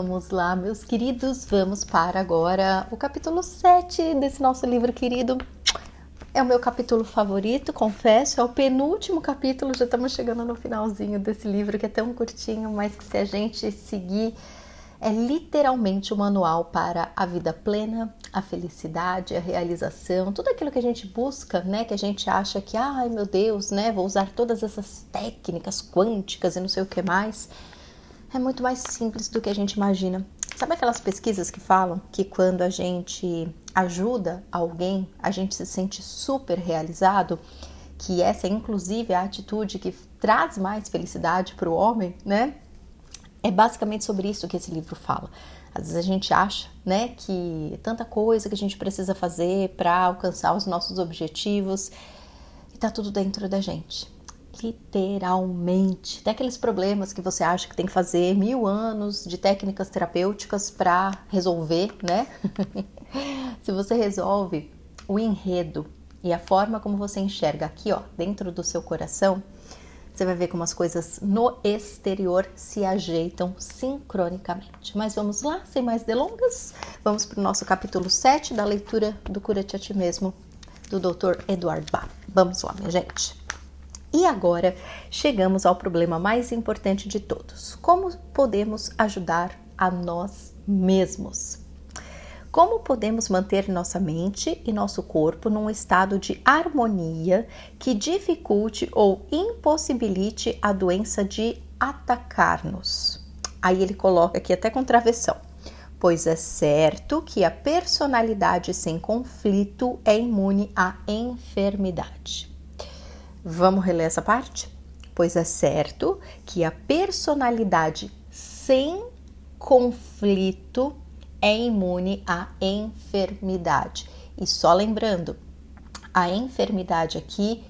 Vamos lá, meus queridos, vamos para agora o capítulo 7 desse nosso livro querido. É o meu capítulo favorito, confesso, é o penúltimo capítulo, já estamos chegando no finalzinho desse livro que é tão curtinho, mas que se a gente seguir, é literalmente o manual para a vida plena, a felicidade, a realização, tudo aquilo que a gente busca, né, que a gente acha que, ai meu Deus, né, vou usar todas essas técnicas quânticas e não sei o que mais. É muito mais simples do que a gente imagina. Sabe aquelas pesquisas que falam que quando a gente ajuda alguém, a gente se sente super realizado? Que essa é inclusive a atitude que traz mais felicidade para o homem, né? É basicamente sobre isso que esse livro fala. Às vezes a gente acha, né, que tanta coisa que a gente precisa fazer para alcançar os nossos objetivos e tá tudo dentro da gente. Literalmente. Tem aqueles problemas que você acha que tem que fazer 1000 anos de técnicas terapêuticas para resolver, né? Se você resolve o enredo e a forma como você enxerga aqui, ó, dentro do seu coração, você vai ver como as coisas no exterior se ajeitam sincronicamente. Mas vamos lá, sem mais delongas, vamos para o nosso capítulo 7 da leitura do Cura-te a Ti Mesmo, do Dr. Edward Bach. Vamos lá, minha gente. E agora chegamos ao problema mais importante de todos. Como podemos ajudar a nós mesmos? Como podemos manter nossa mente e nosso corpo num estado de harmonia que dificulte ou impossibilite a doença de atacar-nos? Aí ele coloca aqui até com travessão. Pois é certo que a personalidade sem conflito é imune à enfermidade. Vamos reler essa parte? Pois é certo que a personalidade sem conflito é imune à enfermidade. E só lembrando, a enfermidade aqui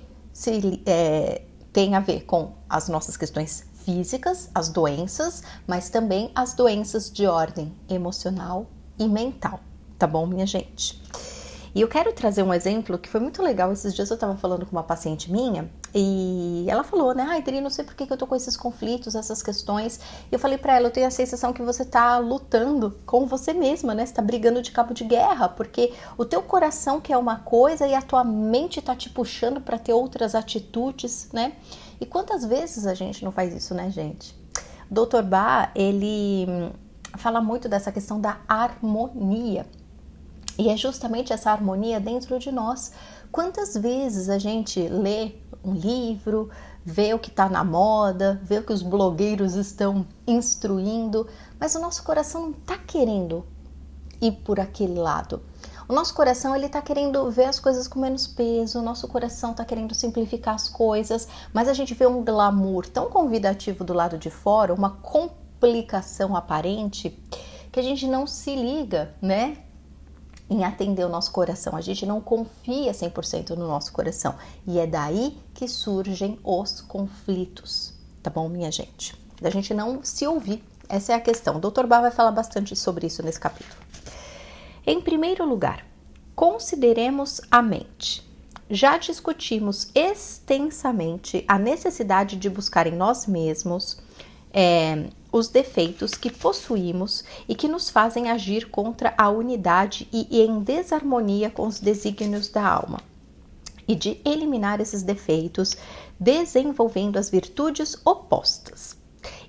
tem a ver com as nossas questões físicas, as doenças, mas também as doenças de ordem emocional e mental. Tá bom, minha gente? E eu quero trazer um exemplo que foi muito legal. Esses dias eu estava falando com uma paciente minha e ela falou, né? Ai, Dri, não sei por que eu tô com esses conflitos, essas questões. E eu falei pra ela, eu tenho a sensação que você tá lutando com você mesma, né? Você tá brigando de cabo de guerra, porque o teu coração quer uma coisa e a tua mente tá te puxando pra ter outras atitudes, né? E quantas vezes a gente não faz isso, né, gente? O Dr. Bach, ele fala muito dessa questão da harmonia. E é justamente essa harmonia dentro de nós. Quantas vezes a gente lê um livro, vê o que está na moda, vê o que os blogueiros estão instruindo, mas o nosso coração não está querendo ir por aquele lado. O nosso coração ele está querendo ver as coisas com menos peso, o nosso coração está querendo simplificar as coisas, mas a gente vê um glamour tão convidativo do lado de fora, uma complicação aparente, que a gente não se liga, né? Em atender o nosso coração, a gente não confia 100% no nosso coração e é daí que surgem os conflitos, tá bom, minha gente? Da gente não se ouvir, essa é a questão. O Dr. Bach vai falar bastante sobre isso nesse capítulo. Em primeiro lugar, consideremos a mente. Já discutimos extensamente a necessidade de buscar em nós mesmos os defeitos que possuímos e que nos fazem agir contra a unidade e em desarmonia com os desígnios da alma, e de eliminar esses defeitos desenvolvendo as virtudes opostas.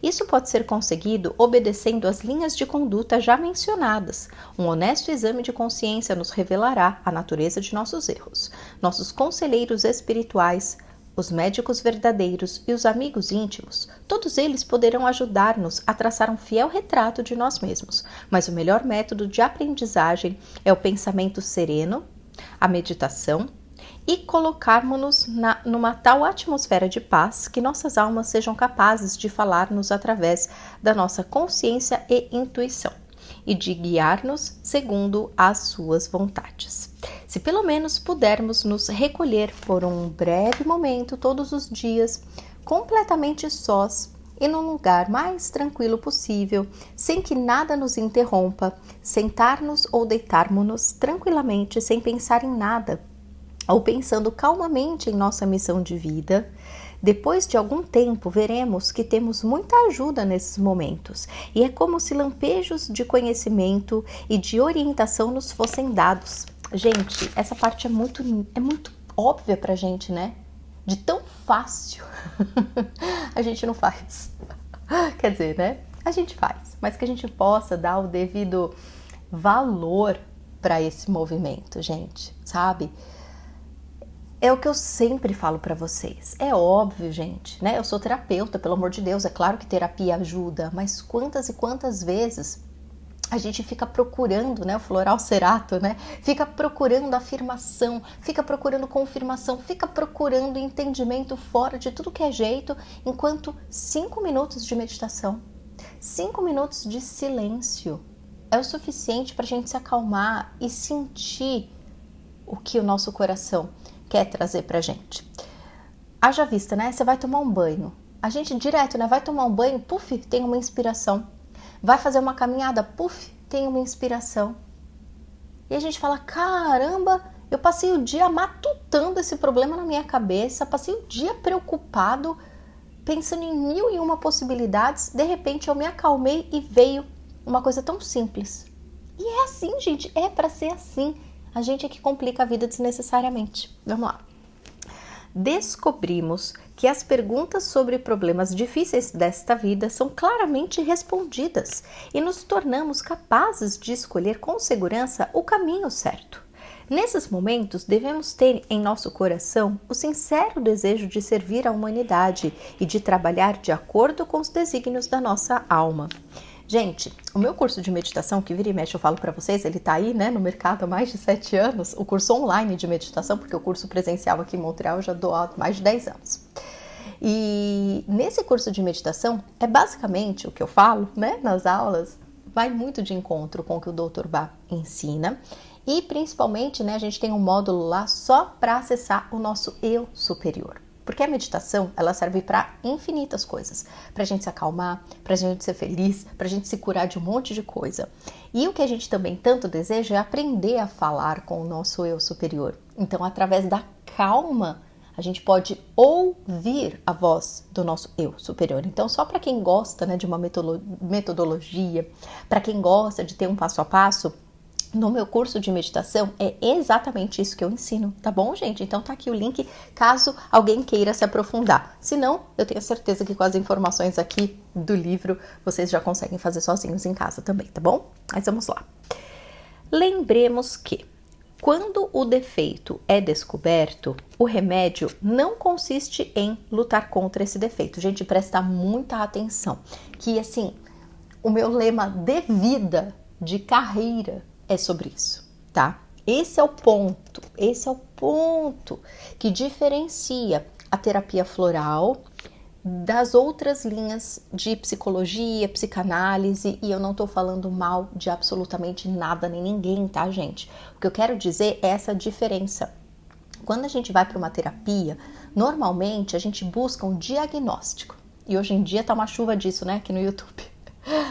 Isso pode ser conseguido obedecendo às linhas de conduta já mencionadas. Um honesto exame de consciência nos revelará a natureza de nossos erros. Nossos conselheiros espirituais, os médicos verdadeiros e os amigos íntimos, todos eles poderão ajudar-nos a traçar um fiel retrato de nós mesmos, mas o melhor método de aprendizagem é o pensamento sereno, a meditação e colocarmos-nos numa tal atmosfera de paz que nossas almas sejam capazes de falar-nos através da nossa consciência e intuição e de guiar-nos segundo as suas vontades. Se pelo menos pudermos nos recolher por um breve momento todos os dias, completamente sós e num lugar mais tranquilo possível, sem que nada nos interrompa, sentar-nos ou deitarmos-nos tranquilamente sem pensar em nada, ou pensando calmamente em nossa missão de vida, Depois de algum tempo, veremos que temos muita ajuda nesses momentos, e é como se lampejos de conhecimento e de orientação nos fossem dados. Gente, essa parte é muito óbvia pra gente, né? De tão fácil a gente não faz. Quer dizer, né? A gente faz, mas que a gente possa dar o devido valor para esse movimento, gente, sabe? É o que eu sempre falo para vocês. É óbvio, gente, né? Eu sou terapeuta, pelo amor de Deus, é claro que terapia ajuda, mas quantas e quantas vezes a gente fica procurando, né, o floral cerato, né? Fica procurando afirmação, fica procurando confirmação, fica procurando entendimento fora de tudo que é jeito, enquanto 5 minutos de meditação, 5 minutos de silêncio é o suficiente para a gente se acalmar e sentir o que o nosso coração quer trazer pra gente. Haja vista, né? Você vai tomar um banho. A gente direto, né? Vai tomar um banho, puf, tem uma inspiração. Vai fazer uma caminhada, puf, tem uma inspiração. E a gente fala, caramba, eu passei o dia matutando esse problema na minha cabeça, passei o dia preocupado, pensando em 1001 possibilidades, de repente eu me acalmei e veio uma coisa tão simples. E é assim, gente, é pra ser assim. A gente é que complica a vida desnecessariamente. Vamos lá. Descobrimos que as perguntas sobre problemas difíceis desta vida são claramente respondidas e nos tornamos capazes de escolher com segurança o caminho certo. Nesses momentos, devemos ter em nosso coração o sincero desejo de servir à humanidade e de trabalhar de acordo com os desígnios da nossa alma. Gente, o meu curso de meditação, que vira e mexe eu falo para vocês, ele tá aí, né, no mercado há mais de 7 anos, o curso online de meditação, porque o curso presencial aqui em Montreal eu já dou há mais de 10 anos. E nesse curso de meditação, é basicamente o que eu falo, né, nas aulas, vai muito de encontro com o que o Dr. Bá ensina, e principalmente, né, a gente tem um módulo lá só para acessar o nosso eu superior. Porque a meditação, ela serve para infinitas coisas. Para a gente se acalmar, para a gente ser feliz, para a gente se curar de um monte de coisa. E o que a gente também tanto deseja é aprender a falar com o nosso eu superior. Então, através da calma, a gente pode ouvir a voz do nosso eu superior. Então, só para quem gosta, né, de uma metodologia, para quem gosta de ter um passo a passo, no meu curso de meditação é exatamente isso que eu ensino, tá bom, gente? Então tá aqui o link, caso alguém queira se aprofundar. Se não, eu tenho certeza que com as informações aqui do livro, vocês já conseguem fazer sozinhos em casa também, tá bom? Mas vamos lá. Lembremos que, quando o defeito é descoberto, o remédio não consiste em lutar contra esse defeito. Gente, presta muita atenção, que assim, o meu lema de vida, de carreira, é sobre isso, tá? Esse é o ponto que diferencia a terapia floral das outras linhas de psicologia, psicanálise, e eu não tô falando mal de absolutamente nada nem ninguém, tá, gente? O que eu quero dizer é essa diferença. Quando a gente vai para uma terapia, normalmente a gente busca um diagnóstico, e hoje em dia tá uma chuva disso, né, aqui no YouTube.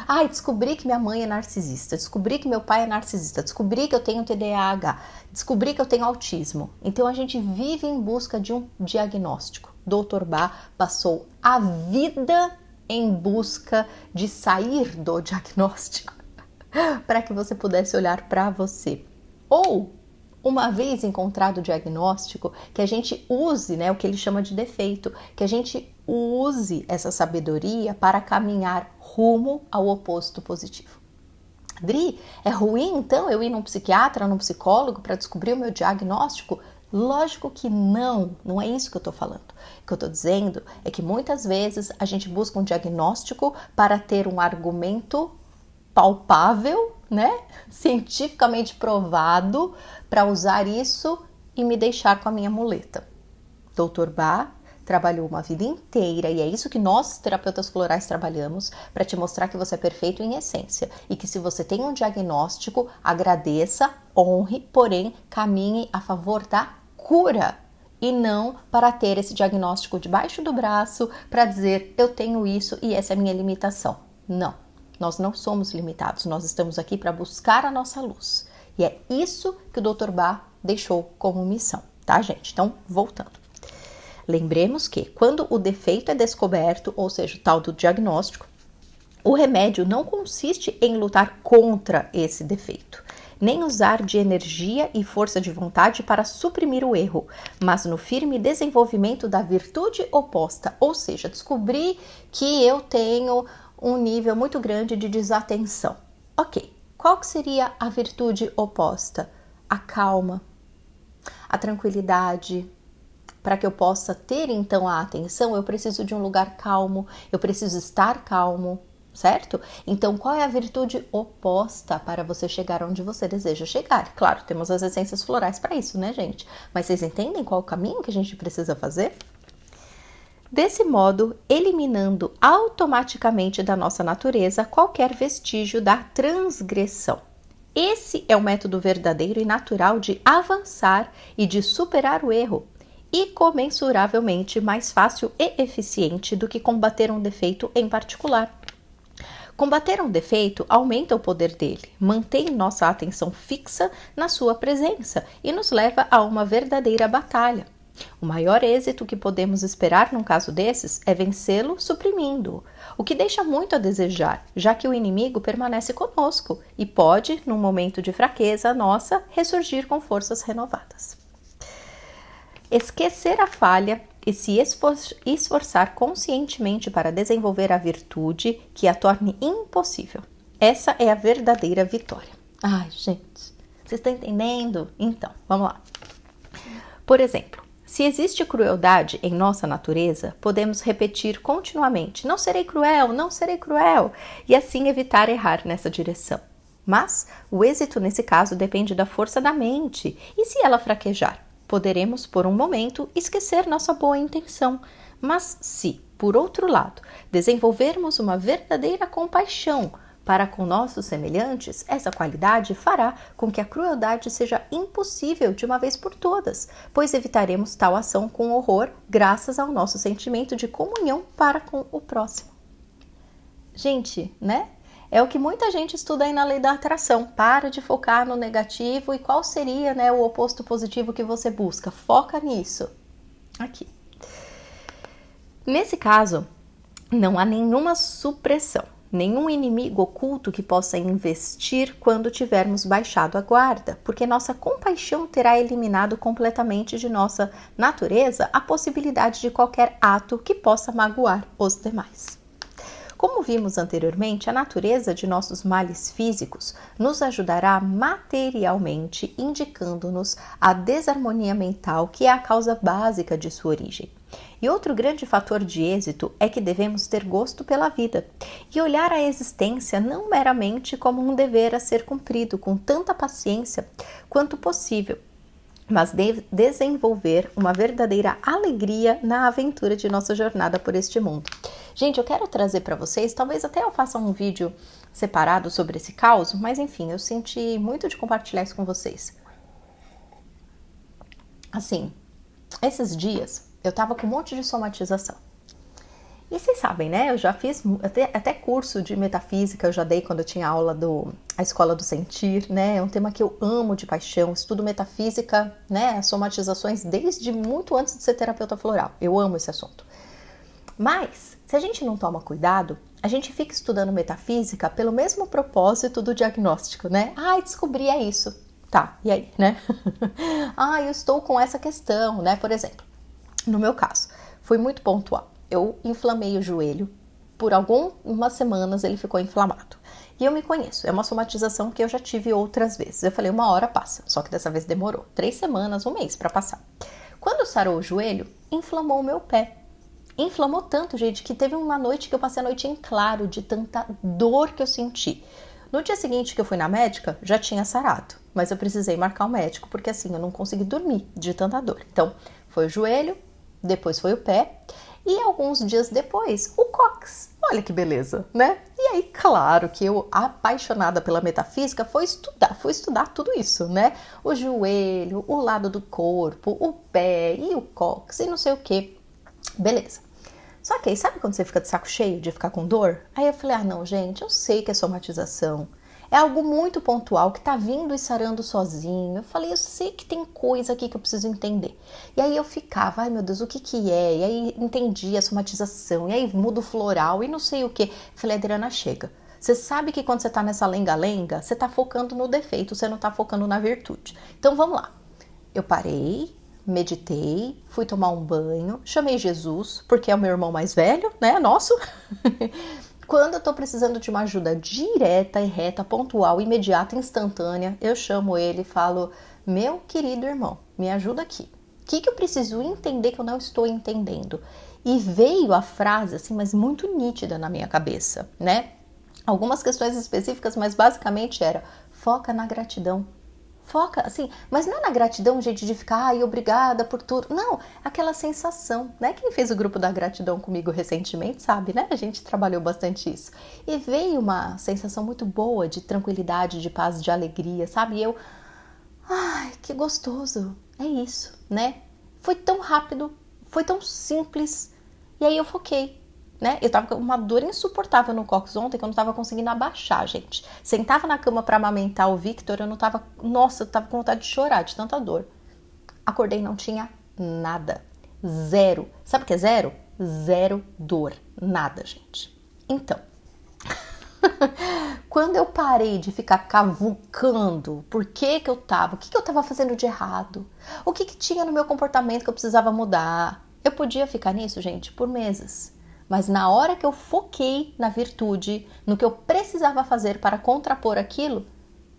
Ai, descobri que minha mãe é narcisista, descobri que meu pai é narcisista, descobri que eu tenho TDAH, descobri que eu tenho autismo. Então a gente vive em busca de um diagnóstico. Dr. Bá passou a vida em busca de sair do diagnóstico para que você pudesse olhar para você. Ou, uma vez encontrado o diagnóstico, que a gente use, né, o que ele chama de defeito, que a gente use essa sabedoria para caminhar rumo ao oposto positivo. Dri, é ruim então eu ir num psiquiatra, num psicólogo para descobrir o meu diagnóstico? Lógico que não é isso que eu tô falando. O que eu tô dizendo é que muitas vezes a gente busca um diagnóstico para ter um argumento palpável, né? Cientificamente provado, para usar isso e me deixar com a minha muleta. Dr. Bá trabalhou uma vida inteira, e é isso que nós, terapeutas florais, trabalhamos, para te mostrar que você é perfeito em essência, e que se você tem um diagnóstico, agradeça, honre, porém, caminhe a favor da cura, e não para ter esse diagnóstico debaixo do braço, para dizer, eu tenho isso e essa é a minha limitação. Não, nós não somos limitados, nós estamos aqui para buscar a nossa luz, e é isso que o Dr. Bá deixou como missão, tá, gente? Então, voltando. Lembremos que quando o defeito é descoberto, ou seja, o tal do diagnóstico, o remédio não consiste em lutar contra esse defeito, nem usar de energia e força de vontade para suprimir o erro, mas no firme desenvolvimento da virtude oposta, ou seja, descobrir que eu tenho um nível muito grande de desatenção. Ok, qual que seria a virtude oposta? A calma, a tranquilidade. Para que eu possa ter então a atenção, eu preciso de um lugar calmo, eu preciso estar calmo, certo? Então, qual é a virtude oposta para você chegar onde você deseja chegar? Claro, temos as essências florais para isso, né, gente? Mas vocês entendem qual o caminho que a gente precisa fazer? Desse modo, eliminando automaticamente da nossa natureza qualquer vestígio da transgressão. Esse é o método verdadeiro e natural de avançar e de superar o erro, e comensuravelmente mais fácil e eficiente do que combater um defeito em particular. Combater um defeito aumenta o poder dele, mantém nossa atenção fixa na sua presença e nos leva a uma verdadeira batalha. O maior êxito que podemos esperar num caso desses é vencê-lo suprimindo-o, o que deixa muito a desejar, já que o inimigo permanece conosco e pode, num momento de fraqueza nossa, ressurgir com forças renovadas. Esquecer a falha e se esforçar conscientemente para desenvolver a virtude que a torne impossível. Essa é a verdadeira vitória. Ai, gente, vocês estão entendendo? Então, vamos lá. Por exemplo, se existe crueldade em nossa natureza, podemos repetir continuamente: não serei cruel, não serei cruel, e assim evitar errar nessa direção. Mas o êxito nesse caso depende da força da mente, e se ela fraquejar? Poderemos, por um momento, esquecer nossa boa intenção, mas se, por outro lado, desenvolvermos uma verdadeira compaixão para com nossos semelhantes, essa qualidade fará com que a crueldade seja impossível de uma vez por todas, pois evitaremos tal ação com horror graças ao nosso sentimento de comunhão para com o próximo. Gente, né? É o que muita gente estuda aí na lei da atração. Para de focar no negativo e qual seria, né, o oposto positivo que você busca. Foca nisso. Aqui. Nesse caso, não há nenhuma supressão, nenhum inimigo oculto que possa investir quando tivermos baixado a guarda, porque nossa compaixão terá eliminado completamente de nossa natureza a possibilidade de qualquer ato que possa magoar os demais. Como vimos anteriormente, a natureza de nossos males físicos nos ajudará materialmente, indicando-nos a desarmonia mental, que é a causa básica de sua origem. E outro grande fator de êxito é que devemos ter gosto pela vida e olhar a existência não meramente como um dever a ser cumprido com tanta paciência quanto possível, mas desenvolver uma verdadeira alegria na aventura de nossa jornada por este mundo. Gente, eu quero trazer para vocês, talvez até eu faça um vídeo separado sobre esse caos, mas enfim, eu senti muito de compartilhar isso com vocês. Assim, esses dias eu tava com um monte de somatização. E vocês sabem, né? Eu já fiz até curso de metafísica, eu já dei quando eu tinha aula a Escola do Sentir, né? É um tema que eu amo de paixão, estudo metafísica, né? As somatizações desde muito antes de ser terapeuta floral. Eu amo esse assunto. Mas, se a gente não toma cuidado, a gente fica estudando metafísica pelo mesmo propósito do diagnóstico, né? Ai, descobri, é isso. Tá, e aí, né? Eu estou com essa questão, né? Por exemplo, no meu caso, foi muito pontual. Eu inflamei o joelho, por algumas semanas ele ficou inflamado. E eu me conheço, é uma somatização que eu já tive outras vezes. Eu falei, uma hora passa, só que dessa vez demorou 3 semanas, um mês para passar. Quando sarou o joelho, inflamou o meu pé. Inflamou tanto, gente, que teve uma noite que eu passei a noite em claro, de tanta dor que eu senti. No dia seguinte que eu fui na médica, já tinha sarado, mas eu precisei marcar o médico, porque assim, eu não consegui dormir de tanta dor. Então, foi o joelho, depois foi o pé, e alguns dias depois, o cóccix. Olha que beleza, né? E aí, claro que eu, apaixonada pela metafísica, fui estudar tudo isso, né? O joelho, o lado do corpo, o pé e o cóccix e não sei o que. Beleza. Só que aí, sabe quando você fica de saco cheio de ficar com dor? Aí eu falei, não, gente, eu sei que é somatização. É algo muito pontual que tá vindo e sarando sozinho. Eu falei, eu sei que tem coisa aqui que eu preciso entender. E aí eu ficava, ai meu Deus, o que que é? E aí entendi a somatização, e aí muda o floral e não sei o que. Falei, Adriana, chega. Você sabe que quando você tá nessa lenga-lenga, você tá focando no defeito, você não tá focando na virtude. Então vamos lá. Eu parei, meditei, fui tomar um banho, chamei Jesus, porque é o meu irmão mais velho, né? Nosso. Quando eu tô precisando de uma ajuda direta e reta, pontual, imediata, instantânea, eu chamo ele e falo, meu querido irmão, me ajuda aqui. O que eu preciso entender que eu não estou entendendo? E veio a frase, assim, mas muito nítida na minha cabeça, né? Algumas questões específicas, mas basicamente era, foca na gratidão. Foca, assim, mas não é na gratidão, gente, de ficar, ai, obrigada por tudo. Não, aquela sensação, né? Quem fez o grupo da gratidão comigo recentemente sabe, né? A gente trabalhou bastante isso. E veio uma sensação muito boa de tranquilidade, de paz, de alegria, sabe? E eu, ai, que gostoso. É isso, né? Foi tão rápido, foi tão simples. E aí eu foquei. Né? Eu tava com uma dor insuportável no cóccix ontem que eu não tava conseguindo abaixar, gente. Sentava na cama pra amamentar o Victor, eu não tava... Nossa, eu tava com vontade de chorar de tanta dor. Acordei, não tinha nada. Zero. Sabe o que é zero? Zero dor. Nada, gente. Então, quando eu parei de ficar cavucando por que eu tava, o que eu tava fazendo de errado, o que tinha no meu comportamento que eu precisava mudar, eu podia ficar nisso, gente, por meses. Mas na hora que eu foquei na virtude, no que eu precisava fazer para contrapor aquilo,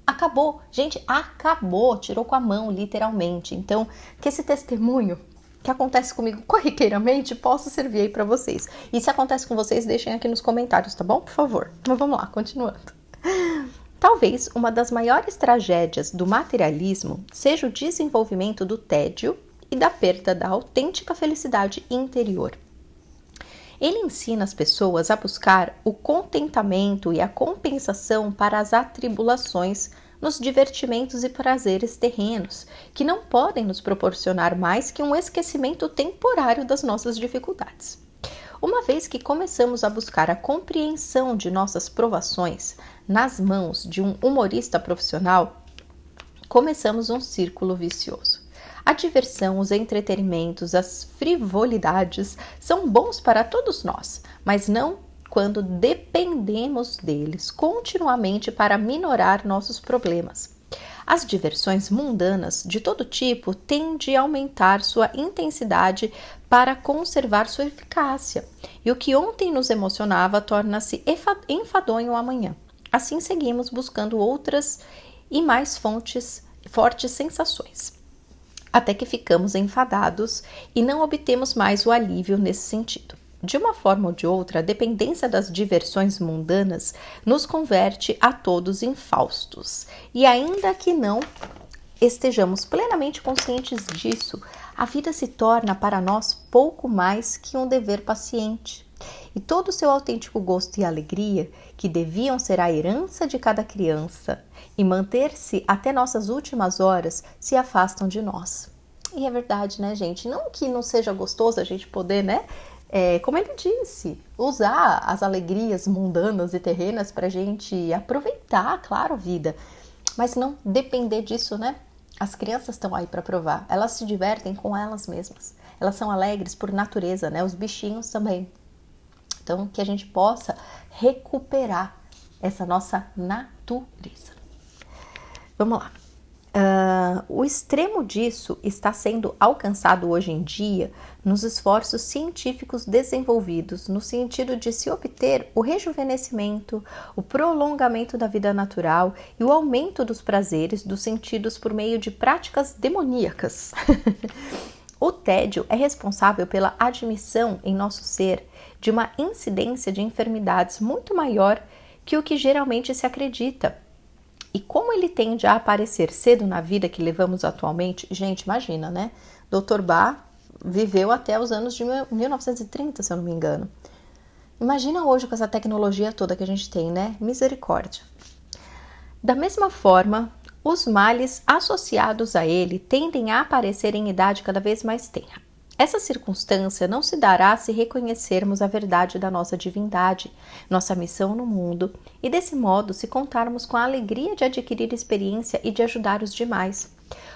acabou. Gente, acabou. Tirou com a mão, literalmente. Então, que esse testemunho que acontece comigo corriqueiramente possa servir aí para vocês. E se acontece com vocês, deixem aqui nos comentários, tá bom? Por favor. Mas vamos lá, continuando. Talvez uma das maiores tragédias do materialismo seja o desenvolvimento do tédio e da perda da autêntica felicidade interior. Ele ensina as pessoas a buscar o contentamento e a compensação para as atribulações nos divertimentos e prazeres terrenos, que não podem nos proporcionar mais que um esquecimento temporário das nossas dificuldades. Uma vez que começamos a buscar a compreensão de nossas provações nas mãos de um humorista profissional, começamos um círculo vicioso. A diversão, os entretenimentos, as frivolidades são bons para todos nós, mas não quando dependemos deles continuamente para minorar nossos problemas. As diversões mundanas de todo tipo tendem a aumentar sua intensidade para conservar sua eficácia, e o que ontem nos emocionava torna-se enfadonho amanhã. Assim seguimos buscando outras e mais fortes sensações, até que ficamos enfadados e não obtemos mais o alívio nesse sentido. De uma forma ou de outra, a dependência das diversões mundanas nos converte a todos em Faustos. E ainda que não estejamos plenamente conscientes disso, a vida se torna para nós pouco mais que um dever paciente. E todo o seu autêntico gosto e alegria, que deviam ser a herança de cada criança e manter-se até nossas últimas horas, se afastam de nós. E é verdade, né, gente? Não que não seja gostoso a gente poder, né? Como ele disse, usar as alegrias mundanas e terrenas para a gente aproveitar, claro, a vida. Mas não depender disso, né? As crianças estão aí para provar. Elas se divertem com elas mesmas. Elas são alegres por natureza, né? Os bichinhos também. Então, que a gente possa recuperar essa nossa natureza. Vamos lá. O extremo disso está sendo alcançado hoje em dia nos esforços científicos desenvolvidos no sentido de se obter o rejuvenescimento, o prolongamento da vida natural e o aumento dos prazeres dos sentidos por meio de práticas demoníacas. O tédio é responsável pela admissão em nosso ser de uma incidência de enfermidades muito maior que o que geralmente se acredita. E como ele tende a aparecer cedo na vida que levamos atualmente, gente, imagina, né? Dr. Bach viveu até os anos de 1930, se eu não me engano. Imagina hoje com essa tecnologia toda que a gente tem, né? Misericórdia. Da mesma forma, os males associados a ele tendem a aparecer em idade cada vez mais tenra. Essa circunstância não se dará se reconhecermos a verdade da nossa divindade, nossa missão no mundo, e desse modo se contarmos com a alegria de adquirir experiência e de ajudar os demais.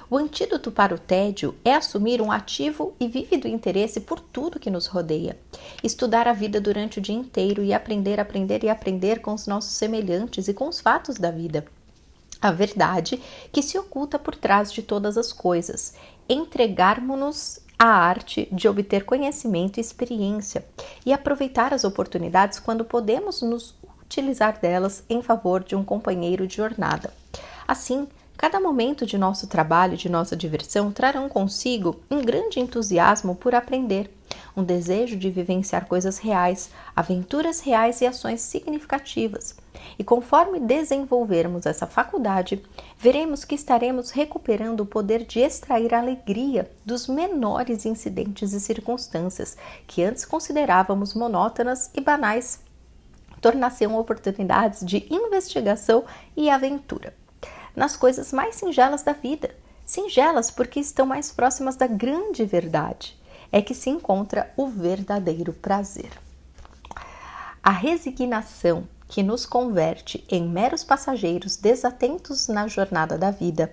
O antídoto para o tédio é assumir um ativo e vívido interesse por tudo que nos rodeia, estudar a vida durante o dia inteiro e aprender com os nossos semelhantes e com os fatos da vida. A verdade que se oculta por trás de todas as coisas, entregarmos-nos à arte de obter conhecimento e experiência e aproveitar as oportunidades quando podemos nos utilizar delas em favor de um companheiro de jornada. Assim, cada momento de nosso trabalho e de nossa diversão trarão consigo um grande entusiasmo por aprender, um desejo de vivenciar coisas reais, aventuras reais e ações significativas. E conforme desenvolvermos essa faculdade, veremos que estaremos recuperando o poder de extrair alegria dos menores incidentes e circunstâncias que antes considerávamos monótonas e banais, tornar-se-ão oportunidades de investigação e aventura nas coisas mais singelas da vida, singelas porque estão mais próximas da grande verdade, é que se encontra o verdadeiro prazer. A resignação que nos converte em meros passageiros desatentos na jornada da vida,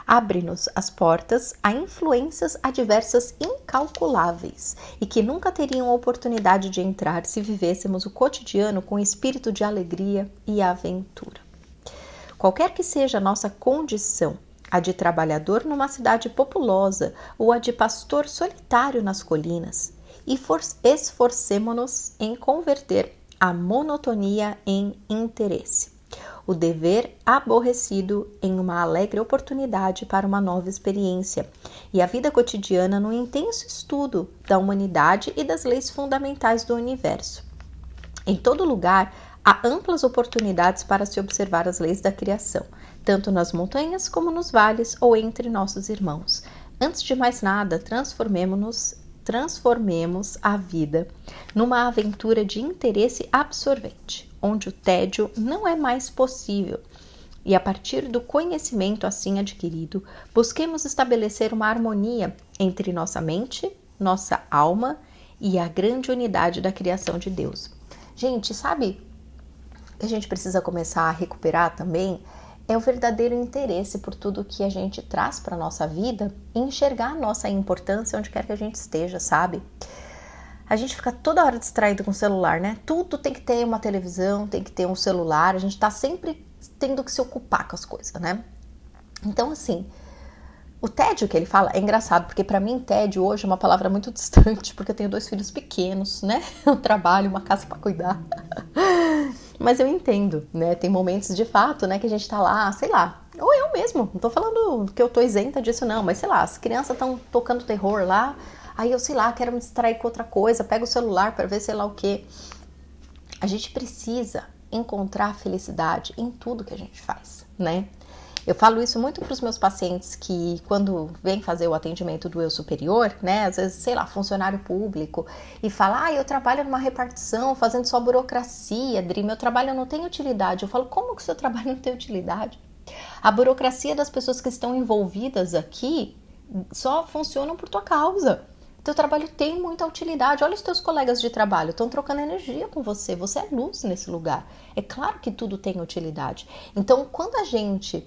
abre-nos as portas a influências adversas incalculáveis e que nunca teriam oportunidade de entrar se vivêssemos o cotidiano com espírito de alegria e aventura. Qualquer que seja a nossa condição, a de trabalhador numa cidade populosa ou a de pastor solitário nas colinas, e esforcemo-nos em converter a monotonia em interesse, o dever aborrecido em uma alegre oportunidade para uma nova experiência, e a vida cotidiana no intenso estudo da humanidade e das leis fundamentais do universo. Em todo lugar, há amplas oportunidades para se observar as leis da criação, tanto nas montanhas como nos vales ou entre nossos irmãos. Antes de mais nada, transformemos a vida numa aventura de interesse absorvente, onde o tédio não é mais possível. E a partir do conhecimento assim adquirido, busquemos estabelecer uma harmonia entre nossa mente, nossa alma e a grande unidade da criação de Deus. Gente, sabe que a gente precisa começar a recuperar também é o verdadeiro interesse por tudo que a gente traz para a nossa vida e enxergar a nossa importância onde quer que a gente esteja, sabe? A gente fica toda hora distraído com o celular, né? Tudo tem que ter uma televisão, tem que ter um celular, a gente tá sempre tendo que se ocupar com as coisas, né? Então, assim, o tédio que ele fala é engraçado, porque para mim tédio hoje é uma palavra muito distante, porque eu tenho 2 filhos pequenos, né? Eu trabalho, uma casa para cuidar. Mas eu entendo, né? Tem momentos de fato, né, que a gente tá lá, sei lá, ou eu mesmo, não tô falando que eu tô isenta disso não, mas sei lá, as crianças estão tocando terror lá, aí eu, sei lá, quero me distrair com outra coisa, pego o celular para ver sei lá o quê. A gente precisa encontrar felicidade em tudo que a gente faz, né? Eu falo isso muito para os meus pacientes que quando vêm fazer o atendimento do eu superior, né, às vezes, sei lá, funcionário público, e fala, eu trabalho numa repartição fazendo só burocracia, Dri, meu trabalho não tem utilidade. Eu falo, como que o seu trabalho não tem utilidade? A burocracia das pessoas que estão envolvidas aqui só funcionam por tua causa. Teu trabalho tem muita utilidade. Olha os teus colegas de trabalho, estão trocando energia com você. Você é luz nesse lugar. É claro que tudo tem utilidade. Então, quando a gente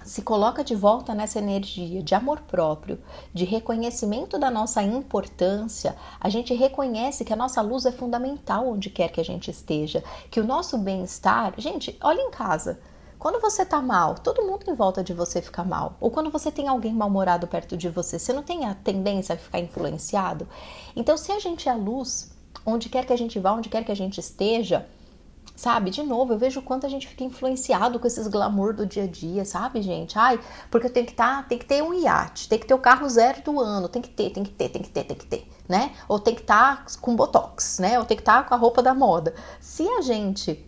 se coloca de volta nessa energia de amor próprio, de reconhecimento da nossa importância, a gente reconhece que a nossa luz é fundamental onde quer que a gente esteja, que o nosso bem-estar... Gente, olha em casa, quando você tá mal, todo mundo em volta de você fica mal. Ou quando você tem alguém mal-humorado perto de você, você não tem a tendência a ficar influenciado? Então, se a gente é a luz, onde quer que a gente vá, onde quer que a gente esteja, sabe, de novo, eu vejo o quanto a gente fica influenciado com esses glamour do dia a dia, sabe, gente? Porque eu tenho que ter um iate, tem que ter o carro 0 do ano, tem que ter, né? Ou tem que estar com botox, né? Ou tem que estar com a roupa da moda. Se a gente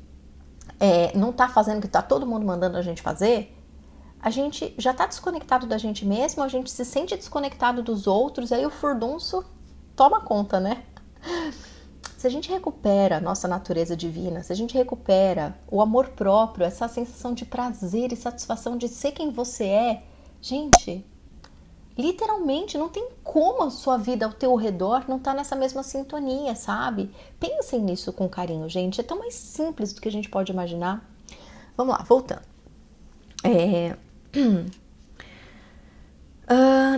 não tá fazendo o que tá todo mundo mandando a gente fazer, a gente já tá desconectado da gente mesmo, a gente se sente desconectado dos outros, aí o furdunço toma conta, né? Se a gente recupera a nossa natureza divina, se a gente recupera o amor próprio, essa sensação de prazer e satisfação de ser quem você é, gente, Literalmente, não tem como a sua vida ao teu redor não tá nessa mesma sintonia, sabe? Pensem nisso com carinho, gente. É tão mais simples do que a gente pode imaginar. Vamos lá, voltando.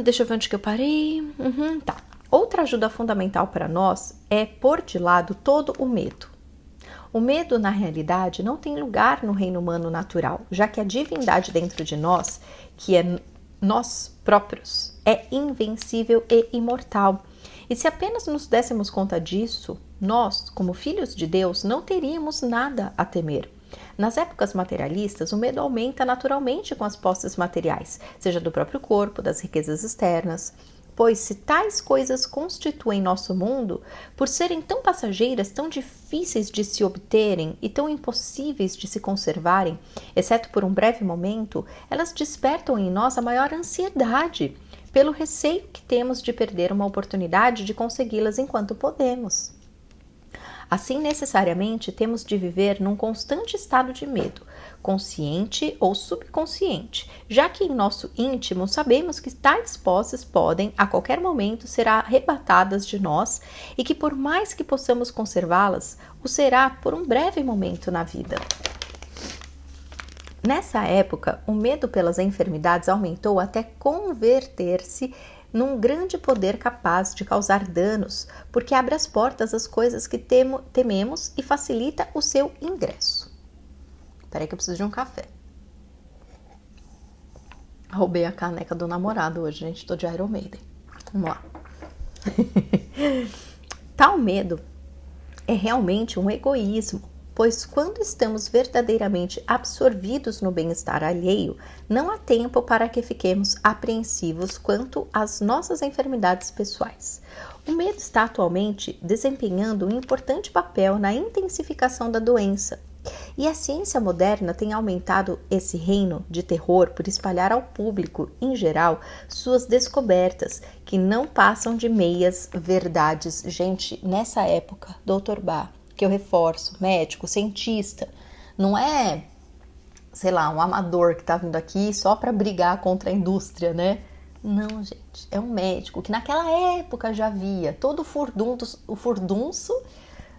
Deixa eu ver onde que eu parei. Tá. Outra ajuda fundamental para nós é pôr de lado todo o medo. O medo, na realidade, não tem lugar no reino humano natural, já que a divindade dentro de nós, que é nós próprios, é invencível e imortal. E se apenas nos dessemos conta disso, nós, como filhos de Deus, não teríamos nada a temer. Nas épocas materialistas, o medo aumenta naturalmente com as posses materiais, seja do próprio corpo, das riquezas externas. Pois se tais coisas constituem nosso mundo, por serem tão passageiras, tão difíceis de se obterem e tão impossíveis de se conservarem, exceto por um breve momento, elas despertam em nós a maior ansiedade, pelo receio que temos de perder uma oportunidade de consegui-las enquanto podemos. Assim, necessariamente, temos de viver num constante estado de medo, consciente ou subconsciente, já que em nosso íntimo sabemos que tais posses podem, a qualquer momento, ser arrebatadas de nós e que, por mais que possamos conservá-las, o será por um breve momento na vida. Nessa época, o medo pelas enfermidades aumentou até converter-se num grande poder capaz de causar danos, porque abre as portas às coisas que tememos e facilita o seu ingresso. Espera aí que eu preciso de um café. Roubei a caneca do namorado hoje, gente. Tô de Iron Maiden. Vamos lá. Tal medo é realmente um egoísmo, pois quando estamos verdadeiramente absorvidos no bem-estar alheio, não há tempo para que fiquemos apreensivos quanto às nossas enfermidades pessoais. O medo está atualmente desempenhando um importante papel na intensificação da doença, e a ciência moderna tem aumentado esse reino de terror por espalhar ao público, em geral, suas descobertas, que não passam de meias verdades. Gente, nessa época, Dr. Bach, que eu reforço, médico, cientista, não é, sei lá, um amador que tá vindo aqui só para brigar contra a indústria, né? Não, gente, é um médico que naquela época já via todo o furdunço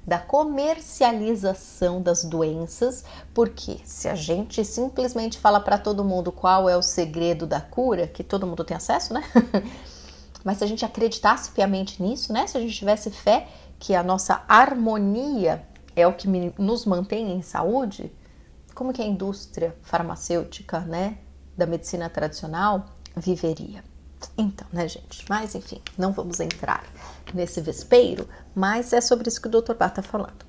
da comercialização das doenças, porque se a gente simplesmente fala para todo mundo qual é o segredo da cura, que todo mundo tem acesso, né? Mas se a gente acreditasse piamente nisso, né? Se a gente tivesse fé que a nossa harmonia é o que nos mantém em saúde, como que a indústria farmacêutica, né, da medicina tradicional viveria? Então, né, gente? Mas, enfim, não vamos entrar nesse vespeiro, mas é sobre isso que o Dr. Bach está falando.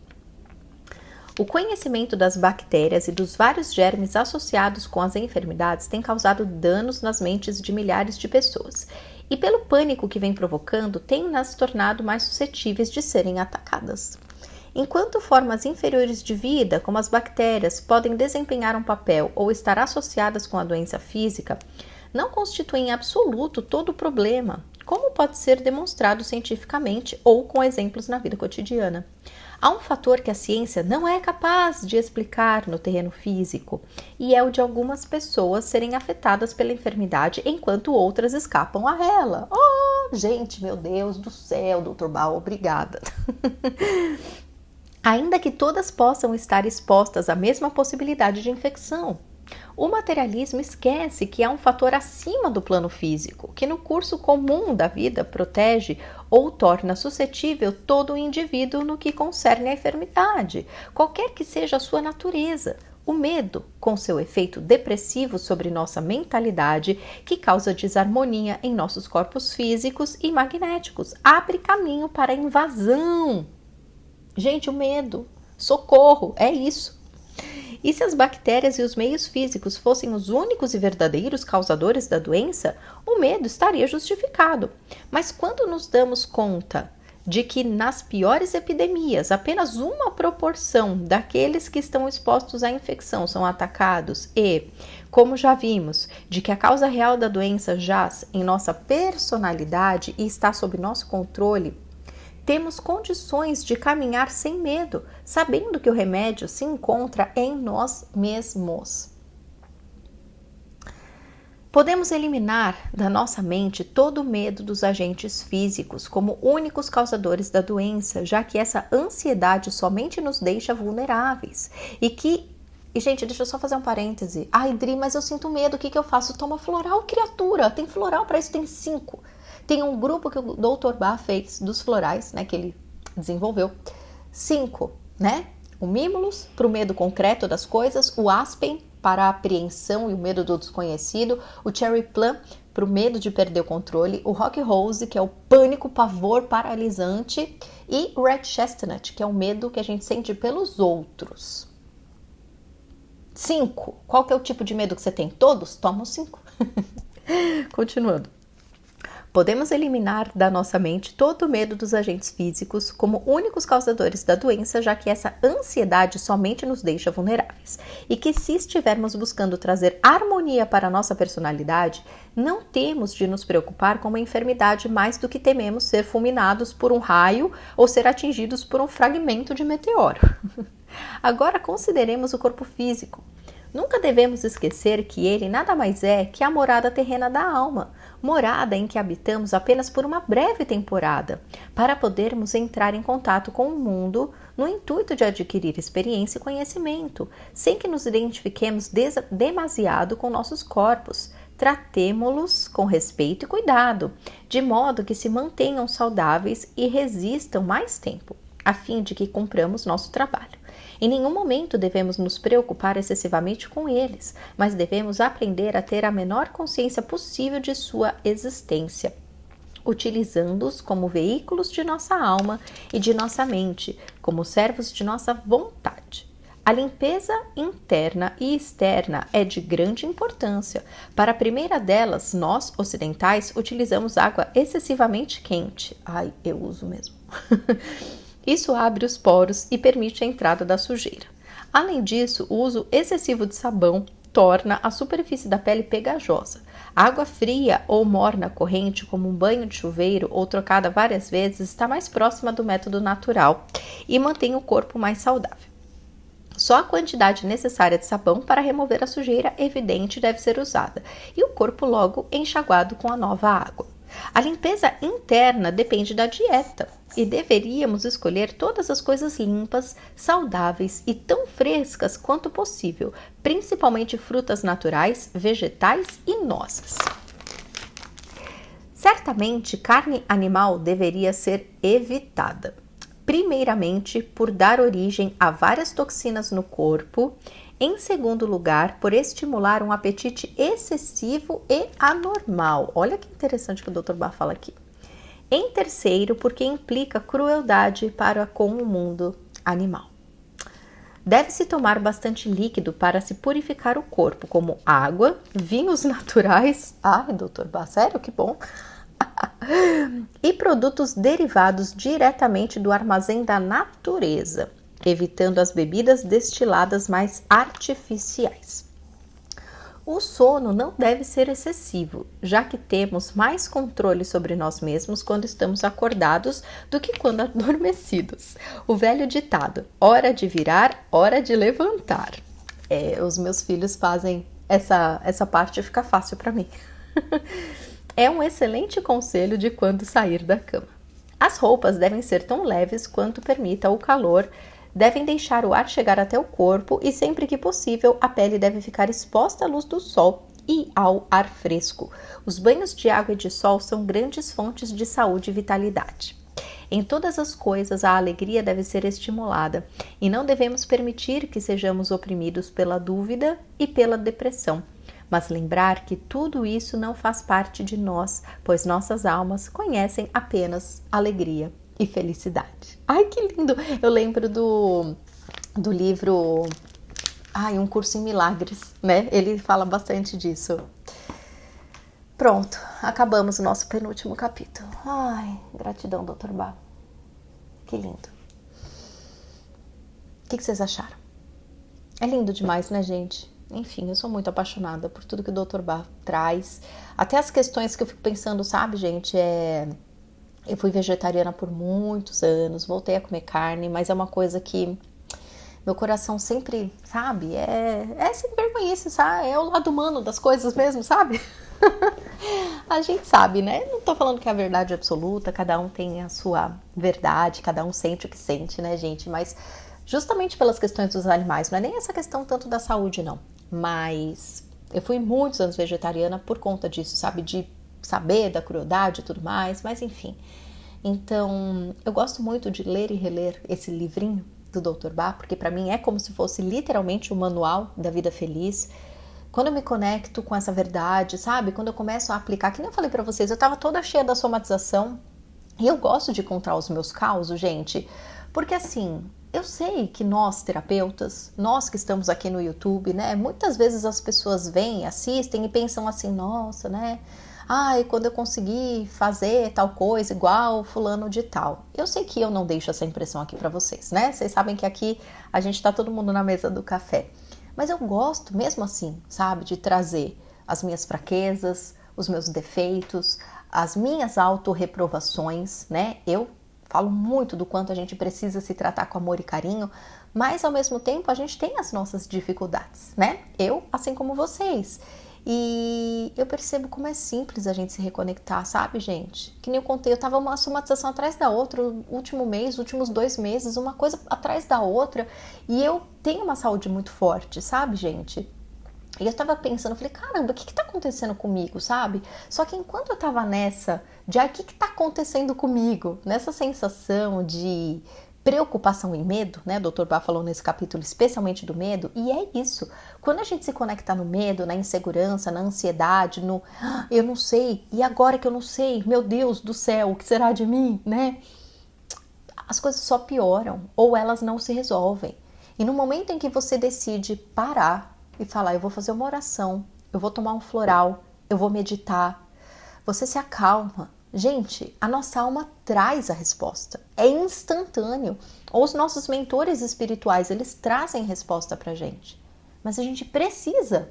O conhecimento das bactérias e dos vários germes associados com as enfermidades tem causado danos nas mentes de milhares de pessoas. E pelo pânico que vem provocando, tem nas tornado mais suscetíveis de serem atacadas. Enquanto formas inferiores de vida, como as bactérias, podem desempenhar um papel ou estar associadas com a doença física, não constituem em absoluto todo o problema, como pode ser demonstrado cientificamente ou com exemplos na vida cotidiana. Há um fator que a ciência não é capaz de explicar no terreno físico, e é o de algumas pessoas serem afetadas pela enfermidade enquanto outras escapam a ela. Oh, gente, meu Deus do céu, Dr. Bach, obrigada. Ainda que todas possam estar expostas à mesma possibilidade de infecção. O materialismo esquece que há um fator acima do plano físico, que no curso comum da vida protege ou torna suscetível todo o indivíduo no que concerne à enfermidade, qualquer que seja a sua natureza. O medo, com seu efeito depressivo sobre nossa mentalidade, que causa desarmonia em nossos corpos físicos e magnéticos, abre caminho para a invasão. Gente, o medo, socorro, é isso. E se as bactérias e os meios físicos fossem os únicos e verdadeiros causadores da doença, o medo estaria justificado. Mas quando nos damos conta de que nas piores epidemias apenas uma proporção daqueles que estão expostos à infecção são atacados e, como já vimos, de que a causa real da doença jaz em nossa personalidade e está sob nosso controle, temos condições de caminhar sem medo, sabendo que o remédio se encontra em nós mesmos. Podemos eliminar da nossa mente todo o medo dos agentes físicos como únicos causadores da doença, já que essa ansiedade somente nos deixa vulneráveis. E, gente, deixa eu só fazer um parêntese. Ai, Dri, mas eu sinto medo, o que eu faço? Toma floral, criatura. Tem floral para isso, tem 5. Tem um grupo que o Dr. Bach fez dos florais, né, que ele desenvolveu. 5, né? O Mimulus para o medo concreto das coisas, o Aspen para a apreensão e o medo do desconhecido, o Cherry Plum para o medo de perder o controle, o Rock Rose, que é o pânico, pavor paralisante, e o Red Chestnut, que é o medo que a gente sente pelos outros. 5. Qual que é o tipo de medo que você tem? Todos? Toma os 5. Continuando. Podemos eliminar da nossa mente todo o medo dos agentes físicos como únicos causadores da doença, já que essa ansiedade somente nos deixa vulneráveis. E que se estivermos buscando trazer harmonia para a nossa personalidade, não temos de nos preocupar com uma enfermidade mais do que tememos ser fulminados por um raio ou ser atingidos por um fragmento de meteoro. Agora consideremos o corpo físico. Nunca devemos esquecer que ele nada mais é que a morada terrena da alma, morada em que habitamos apenas por uma breve temporada, para podermos entrar em contato com o mundo no intuito de adquirir experiência e conhecimento, sem que nos identifiquemos demasiado com nossos corpos. Tratemo-los com respeito e cuidado, de modo que se mantenham saudáveis e resistam mais tempo, a fim de que cumpramos nosso trabalho. Em nenhum momento devemos nos preocupar excessivamente com eles, mas devemos aprender a ter a menor consciência possível de sua existência, utilizando-os como veículos de nossa alma e de nossa mente, como servos de nossa vontade. A limpeza interna e externa é de grande importância. Para a primeira delas, nós, ocidentais, utilizamos água excessivamente quente. Ai, eu uso mesmo. Isso abre os poros e permite a entrada da sujeira. Além disso, o uso excessivo de sabão torna a superfície da pele pegajosa. A água fria ou morna corrente, como um banho de chuveiro ou trocada várias vezes, está mais próxima do método natural e mantém o corpo mais saudável. Só a quantidade necessária de sabão para remover a sujeira evidente deve ser usada e o corpo logo enxaguado com a nova água. A limpeza interna depende da dieta e deveríamos escolher todas as coisas limpas, saudáveis e tão frescas quanto possível, principalmente frutas naturais, vegetais e nozes. Certamente, carne animal deveria ser evitada. Primeiramente, por dar origem a várias toxinas no corpo. Em segundo lugar, por estimular um apetite excessivo e anormal. Olha que interessante que o Dr. Bach fala aqui. Em terceiro, porque implica crueldade para com o mundo animal. Deve-se tomar bastante líquido para se purificar o corpo, como água, vinhos naturais. Ai, Dr. Bach, sério? Que bom! E produtos derivados diretamente do armazém da natureza, evitando as bebidas destiladas mais artificiais. O sono não deve ser excessivo, já que temos mais controle sobre nós mesmos quando estamos acordados do que quando adormecidos. O velho ditado, hora de virar, hora de levantar. Os meus filhos fazem essa parte ficar fácil para mim. É um excelente conselho de quando sair da cama. As roupas devem ser tão leves quanto permita o calor, devem deixar o ar chegar até o corpo e, sempre que possível, a pele deve ficar exposta à luz do sol e ao ar fresco. Os banhos de água e de sol são grandes fontes de saúde e vitalidade. Em todas as coisas, a alegria deve ser estimulada e não devemos permitir que sejamos oprimidos pela dúvida e pela depressão. Mas lembrar que tudo isso não faz parte de nós, pois nossas almas conhecem apenas alegria e felicidade. Ai, que lindo! Eu lembro do livro Um Curso em Milagres, né? Ele fala bastante disso. Pronto, acabamos o nosso penúltimo capítulo. Ai, gratidão, Dr. Bach. Que lindo. O que vocês acharam? É lindo demais, né, gente? Enfim, eu sou muito apaixonada por tudo que o Dr. Bach traz. Até as questões que eu fico pensando, sabe, gente, eu fui vegetariana por muitos anos, voltei a comer carne, mas é uma coisa que Meu coração sempre, sabe, é sem vergonhice, sabe? É o lado humano das coisas mesmo, sabe? A gente sabe, né? Não tô falando que é a verdade absoluta, cada um tem a sua verdade, cada um sente o que sente, né, gente? Mas justamente pelas questões dos animais, não é nem essa questão tanto da saúde, não. Mas eu fui muitos anos vegetariana por conta disso, sabe? De saber da crueldade e tudo mais, mas enfim. Então, eu gosto muito de ler e reler esse livrinho do Dr. Bá, porque para mim é como se fosse literalmente o manual da vida feliz. Quando eu me conecto com essa verdade, sabe? Quando eu começo a aplicar, que nem eu falei pra vocês, eu tava toda cheia da somatização. E eu gosto de contar os meus causos, gente, porque assim, eu sei que nós terapeutas, nós que estamos aqui no YouTube, né? Muitas vezes as pessoas vêm, assistem e pensam assim, nossa, né? Ai, quando eu conseguir fazer tal coisa igual fulano de tal. Eu sei que eu não deixo essa impressão aqui pra vocês, né? Vocês sabem que aqui a gente tá todo mundo na mesa do café. Mas eu gosto, mesmo assim, sabe, de trazer as minhas fraquezas, os meus defeitos, as minhas autorreprovações, né? Eu falo muito do quanto a gente precisa se tratar com amor e carinho, mas ao mesmo tempo a gente tem as nossas dificuldades, né? Eu, assim como vocês. E eu percebo como é simples a gente se reconectar, sabe, gente? Que nem eu contei, eu tava uma somatização atrás da outra, o último mês, os últimos 2 meses, uma coisa atrás da outra, e eu tenho uma saúde muito forte, sabe, gente? E eu tava pensando, eu falei, caramba, o que tá acontecendo comigo, sabe? Só que enquanto eu tava nessa, de o que tá acontecendo comigo? Nessa sensação de preocupação e medo, né? O Dr. Bá falou nesse capítulo especialmente do medo, e é isso. Quando a gente se conecta no medo, na insegurança, na ansiedade, no eu não sei, e agora que eu não sei, meu Deus do céu, o que será de mim, né? As coisas só pioram, ou elas não se resolvem. E no momento em que você decide parar e falar, eu vou fazer uma oração, eu vou tomar um floral, eu vou meditar, você se acalma. Gente, a nossa alma traz a resposta. É instantâneo. Ou os nossos mentores espirituais, eles trazem resposta pra gente. Mas a gente precisa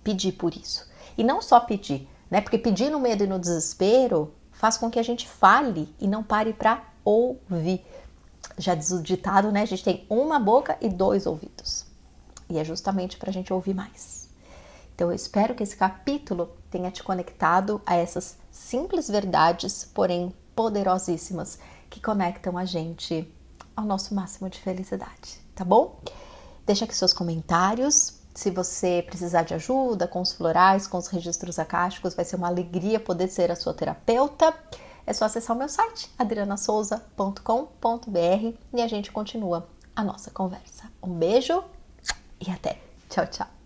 pedir por isso. E não só pedir, né? Porque pedir no medo e no desespero faz com que a gente fale e não pare pra ouvir. Já diz o ditado, né? A gente tem uma boca e 2 ouvidos. E é justamente pra gente ouvir mais. Então eu espero que esse capítulo tenha te conectado a essas simples verdades, porém poderosíssimas, que conectam a gente ao nosso máximo de felicidade, tá bom? Deixa aqui seus comentários. Se você precisar de ajuda com os florais, com os registros akáshicos, vai ser uma alegria poder ser a sua terapeuta. É só acessar o meu site, adrianasouza.com.br, e a gente continua a nossa conversa. Um beijo e até! Tchau, tchau!